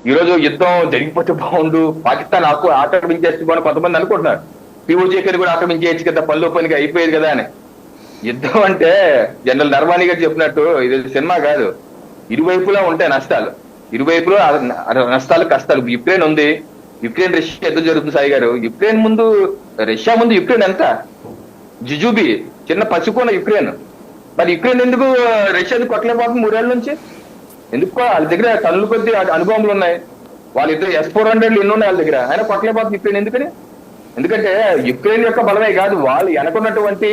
ఈ రోజు యుద్ధం జరిగిపోతే బాగుండు, పాకిస్తాన్ ఆక్రమించేస్తే బాగుండు కొంతమంది అనుకుంటున్నారు. పీఓజేకి కూడా ఆక్రమించేయచ్చు కదా, పనిలో పనికి అయిపోయేది కదా అని. యుద్ధం అంటే జనరల్ నర్వాణి గారు చెప్పినట్టు ఇది సినిమా కాదు. ఇరువైపులా ఉంటాయి నష్టాలు, ఇరువైపులా నష్టాలు కష్టాలు. యుక్రెయిన్ ఉంది, యుక్రెయిన్ రష్యా యుద్ధం జరుగుతుంది. సాయి గారు, యుక్రెయిన్ ముందు రష్యా ముందు యుక్రెయిన్ ఎంత జిజుబి, చిన్న పసిపోన యుక్రెయిన్. మరి యుక్రెయిన్ ఎందుకు రష్యాది కొట్టలేకపోతుంది 3 ఏళ్ల నుంచి? ఎందుకు? వాళ్ళ దగ్గర టన్నుల కొద్ది అనుభవములు ఉన్నాయి, వాళ్ళిద్దరు S-400 ఎన్ని ఉన్నాయి వాళ్ళ దగ్గర, ఆయన కొట్టలేకపోతుంది యుక్రెయిన్. ఎందుకని? ఎందుకంటే యుక్రెయిన్ యొక్క బలమే కాదు, వాళ్ళు వెనకున్నటువంటి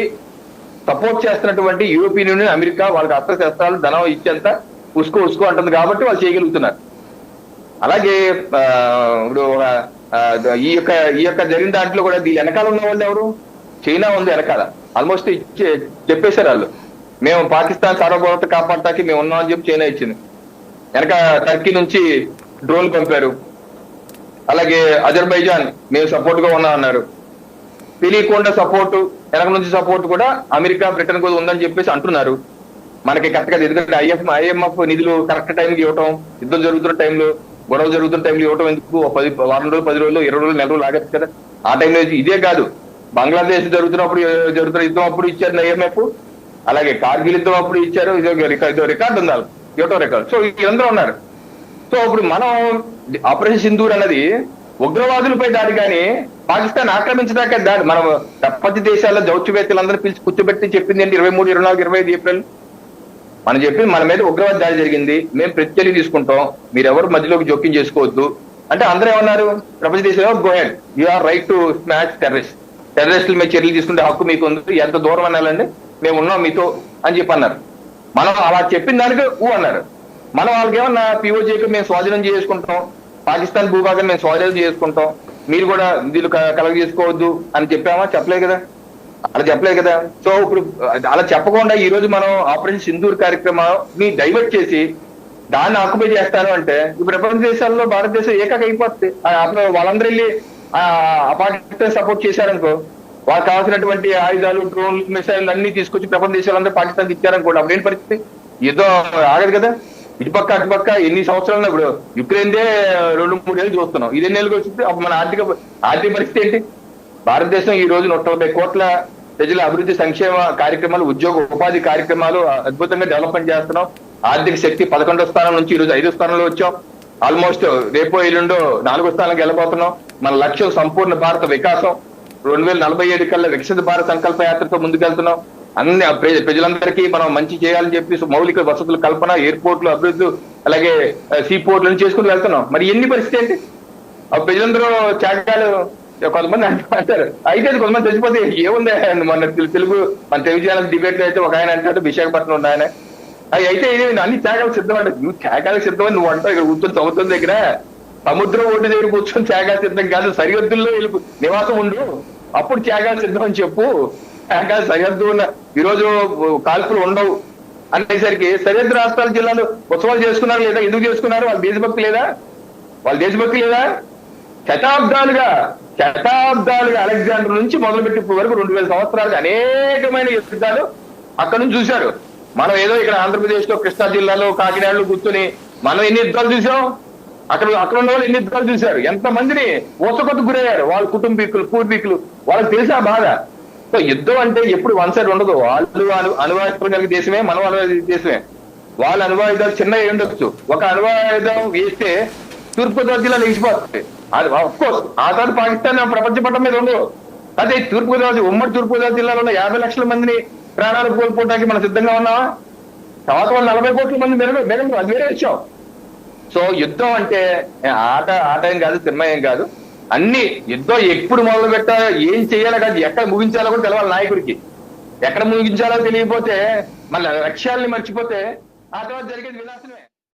సపోర్ట్ చేస్తున్నటువంటి యూరోపియన్ యూనియన్, అమెరికా వాళ్ళకి అస్త్రశస్త్రాలు ధనం ఇచ్చేంత ఉసుకో అంటుంది కాబట్టి వాళ్ళు చేయగలుగుతున్నారు. అలాగే ఇప్పుడు ఈ యొక్క జరిగిన దాంట్లో కూడా దీని వెనకాల ఉన్న వాళ్ళు ఎవరు? చైనా ఉంది వెనకాల. ఆల్మోస్ట్ చెప్పేశారు వాళ్ళు, మేము పాకిస్తాన్ సార్వభౌమత కాపాడటానికి మేము ఉన్నామని చెప్పి చైనా ఇచ్చింది. వెనక టర్కీ నుంచి డ్రోన్ పంపారు. అలాగే అజర్బైజాన్ మేము సపోర్ట్ గా ఉన్నాం అన్నారు. తెలియకుండా సపోర్టు, వెనక నుంచి సపోర్ట్ కూడా అమెరికా బ్రిటన్ కూడా ఉందని చెప్పేసి అంటున్నారు. మనకి కరెక్ట్ గా, ఎందుకంటే ఐఎంఎఫ్ నిధులు కరెక్ట్ టైంకి ఇవ్వటం, యుద్ధం జరుగుతున్న టైంలో, గొడవ జరుగుతున్న టైంలో ఇవ్వటం ఎందుకు? 10 వారం రోజులు, 10 రోజులు, 20 రోజులు, నెల రోజులు ఆగచ్చు కదా. ఆ టైంలో ఇదే కాదు, బంగ్లాదేశ్ జరుగుతున్న యుద్ధం అప్పుడు ఇచ్చారు ఐఎంఎఫ్, అలాగే కార్గిల్ యుద్ధం అప్పుడు ఇచ్చారు. ఇదో రికార్డు ఉంది, ఇవ్వటం రికార్డు. సో వీళ్ళందరూ ఉన్నారు. సో ఇప్పుడు మనం ఆపరేషన్ సింధూర్ అన్నది ఉగ్రవాదులపై దాడి, కానీ పాకిస్తాన్ ఆక్రమించడానికే దాడి. మనం ప్రపంచ దేశాల్లో దౌత్యవేత్తలందరూ పిలిచి కూర్చోబెట్టి చెప్పింది ఏంటి? 23, 24, 25 ఏప్రిల్ మనం చెప్పింది, మన మీద ఉగ్రవాద దాడి జరిగింది, మేము ప్రతిచర్య తీసుకుంటాం, మీరెవరు మధ్యలోకి జోక్యం చేసుకోవద్దు అంటే అందరూ ఏమన్నారు? ప్రపంచ దేశంలో go head, you are right to smash టెర్రరిస్టుల మీద చర్యలు తీసుకుంటే హక్కు మీకు ఉంది, ఎంత దూరం అనాలండి, మేము ఉన్నాం మీతో అని చెప్పి అన్నారు. మనం అలా చెప్పిన దానికి అన్నారు. మనం వాళ్ళకి ఏమన్నా పీఓజేకి మేము స్వాధీనం చేసుకుంటాం, పాకిస్తాన్ భూభాగం మేము స్వాధీనం చేసుకుంటాం, మీరు కూడా దీన్ని కలగ చేసుకోవద్దు అని చెప్పామా? చెప్పలేదు కదా, అలా చెప్పలేదు కదా. సో ఇప్పుడు అలా చెప్పకుండా ఈ రోజు మనం ఆపరేషన్ సింధూర్ కార్యక్రమాన్ని డైవర్ట్ చేసి దాన్ని ఆక్యుపై చేస్తాను అంటే, ఈ ప్రపంచ దేశాల్లో భారతదేశం ఏకాక అయిపోతుంది. వాళ్ళందరూ వెళ్ళి పాకిస్తాన్ సపోర్ట్ చేశారనుకో, వాళ్ళకి కావాల్సినటువంటి ఆయుధాలు, డ్రోన్లు, మిసైల్ అన్ని తీసుకొచ్చి ప్రపంచ దేశాలందరూ పాకిస్తాన్కి ఇచ్చారనుకోండి, అప్పుడు ఏంటి పరిస్థితి? యుద్ధం ఆగదు కదా. ఇటుపక్క అటుపక్క ఎన్ని సంవత్సరాలు, ఇప్పుడు యుక్రెయిన్దే 2-3 ఏళ్ళు చూస్తున్నాం, ఇది ఎన్ని ఏళ్ళకి వచ్చింది? అప్పుడు మన ఆర్థిక పరిస్థితి ఏంటి? భారతదేశం ఈ రోజు 190 కోట్ల ప్రజల అభివృద్ధి సంక్షేమ కార్యక్రమాలు, ఉద్యోగ ఉపాధి కార్యక్రమాలు అద్భుతంగా డెవలప్మెంట్ చేస్తున్నాం. ఆర్థిక శక్తి 11వ స్థానం నుంచి ఈ రోజు 5వ స్థానంలో వచ్చాం. ఆల్మోస్ట్ రేపో ఎల్లుండో 4వ స్థానానికి వెళ్ళబోతున్నాం. మన లక్ష్యం సంపూర్ణ భారత వికాసం, 2047 కల్లా వికసిత భారత సంకల్ప యాత్రతో ముందుకెళ్తున్నాం. అన్ని ప్రజలందరికీ మనం మంచి చేయాలని చెప్పి మౌలిక వసతుల కల్పన, ఎయిర్పోర్ట్లు అభివృద్ధి, అలాగే సీ పోర్ట్లను చేసుకుని వెళ్తున్నాం. మరి ఎన్ని పరిస్థితి ఏంటి? ప్రజలందరూ త్యాగాలు, కొంతమంది అంటారు అయితే కొంతమంది చచ్చిపోతే ఏముంది? మన తెలుగు మన తెలుగు ఛానల్ డిబేట్ అయితే ఒక ఆయన అంటాడు, విశాఖపట్నం ఉన్న ఆయన, అయితే అన్ని త్యాగాలు సిద్ధం అంటే, నువ్వు త్యాగాలు సిద్ధం నువ్వు అంటావు. ఇక్కడ కూర్చొని సముద్రం దగ్గర, సముద్రం ఒడ్డు దగ్గర కూర్చొని త్యాగాలు సిద్ధం కాదు, సరిహద్దుల్లో నివాసం ఉండు, అప్పుడు త్యాగాలు సిద్ధం అని చెప్పు. త్యాగాలు సరిహద్దు ఉన్న ఈ రోజు కాల్పులు ఉండవు అనేసరికి సరిహద్దు రాష్ట్రాల జిల్లాలు ఉత్సవాలు చేసుకున్నారు లేదా? ఎందుకు చేసుకున్నారు? వాళ్ళ దేశభక్తి లేదా? శతాబ్దాలుగా అలెగ్జాండర్ నుంచి మొదలుపెట్టి ఇప్పుడు వరకు 2000 సంవత్సరాలుగా అనేకమైన యుద్ధాలు అక్కడ నుంచి చూశారు. మనం ఏదో ఇక్కడ ఆంధ్రప్రదేశ్ లో కృష్ణా జిల్లాలో, కాకినాడలో కూర్చొని మనం ఎన్ని యుద్ధాలు చూసాం, అక్కడ ఉన్న వాళ్ళు ఎన్ని యుద్ధాలు చూశారు, ఎంతమందిని ఊసకొత్తు గురయ్యారు వాళ్ళ కుటుంబీకులు, పూర్వీకులు, వాళ్ళకి తెలిసి ఆ బాధ. సో యుద్ధం అంటే ఎప్పుడు వన్ సైడ్ ఉండదు. వాళ్ళు అనువాదించగలిగే దేశమే, మనం అనువాదించే దేశమే. వాళ్ళ అనువాయుధాలు చిన్నవి ఉండొచ్చు, ఒక అనువాయుధం వేస్తే తూర్పుగోదావరి జిల్లా లేచిపోతుంది. అది అఫ్కోర్స్ ఆ తర్వాత పాకిస్తాన్ ప్రపంచ పట్టం మీద ఉండవు. అదే ఉమ్మడి తూర్పుగోదావరి జిల్లాలో ఉన్న 50 లక్షల మందిని ప్రాణాలు కోల్పోవడానికి మనం సిద్ధంగా ఉన్నామా? తర్వాత వాళ్ళు 40 కోట్ల మంది మెరగదు, అది వేరే విషయం. సో యుద్ధం అంటే ఆట ఏం కాదు, సినిమా ఏం కాదు. అన్ని యుద్ధం ఎప్పుడు మొదలు పెట్టాలో, ఏం చేయాలో కాదు, ఎక్కడ ముగించాలో కూడా తెలవాలి నాయకుడికి. ఎక్కడ ముగించాలో తెలియకపోతే, మన లక్ష్యాలని మర్చిపోతే ఆ తర్వాత జరిగేది వినాశనమే.